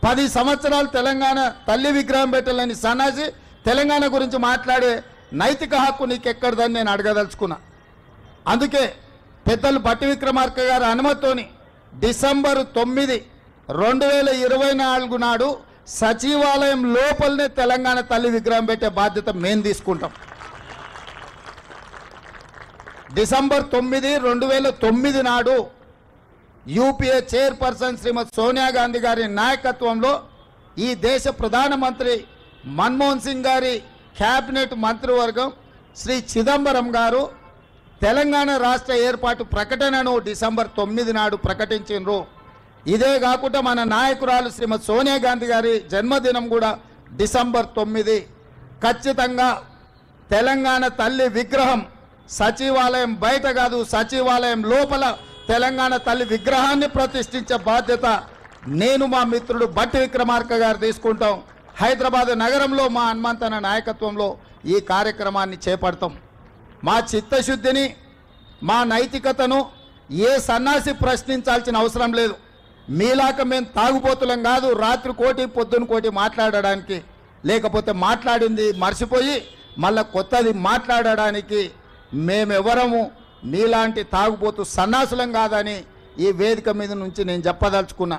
10 సంవత్సరాలు తెలంగాణ తల్లి విగ్రహం పెట్టలేని సన్నాసి తెలంగాణ గురించి మాట్లాడే నైతిక హక్కు నీకెక్కడదని నేను అడగదలుచుకున్నా. అందుకే పెద్దలు భట్టి విక్రమార్క గారి అనుమతితోని డిసెంబర్ 9, 2024 నాడు సచివాలయం లోపలనే తెలంగాణ తల్లి విగ్రహం పెట్టే బాధ్యత మేము తీసుకుంటాం. డిసెంబర్ 9, 2009 నాడు యూపీఏ చైర్పర్సన్ శ్రీమతి సోనియా గాంధీ గారి నాయకత్వంలో ఈ దేశ ప్రధానమంత్రి మన్మోహన్ సింగ్ గారి క్యాబినెట్ మంత్రివర్గం శ్రీ చిదంబరం గారు తెలంగాణ రాష్ట్ర ఏర్పాటు ప్రకటనను డిసెంబర్ 9 నాడు ప్రకటించారు. ఇదే కాకుండా మన నాయకురాలు శ్రీమతి సోనియా గాంధీ గారి జన్మదినం కూడా డిసెంబర్ 9. ఖచ్చితంగా తెలంగాణ తల్లి విగ్రహం సచివాలయం బయట కాదు, సచివాలయం లోపల తెలంగాణ తల్లి విగ్రహాన్ని ప్రతిష్ఠించే బాధ్యత నేను మా మిత్రుడు భట్టి విక్రమార్క గారు తీసుకుంటాం. హైదరాబాద్ నగరంలో మా హనుమంతన నాయకత్వంలో ఈ కార్యక్రమాన్ని చేపడతాం. మా చిత్తశుద్ధిని, మా నైతికతను ఏ సన్నాసి ప్రశ్నించాల్సిన అవసరం లేదు. మీలాక మేము తాగుపోతులం కాదు, రాత్రి కోటి పొద్దున కోటి మాట్లాడడానికి, లేకపోతే మాట్లాడింది మర్చిపోయి మళ్ళా కొత్తది మాట్లాడడానికి మేమెవరము మీలాంటి తాగుపోతూ సన్నాసులం కాదని ఈ వేదిక మీద నుంచి నేను చెప్పదలుచుకున్నా.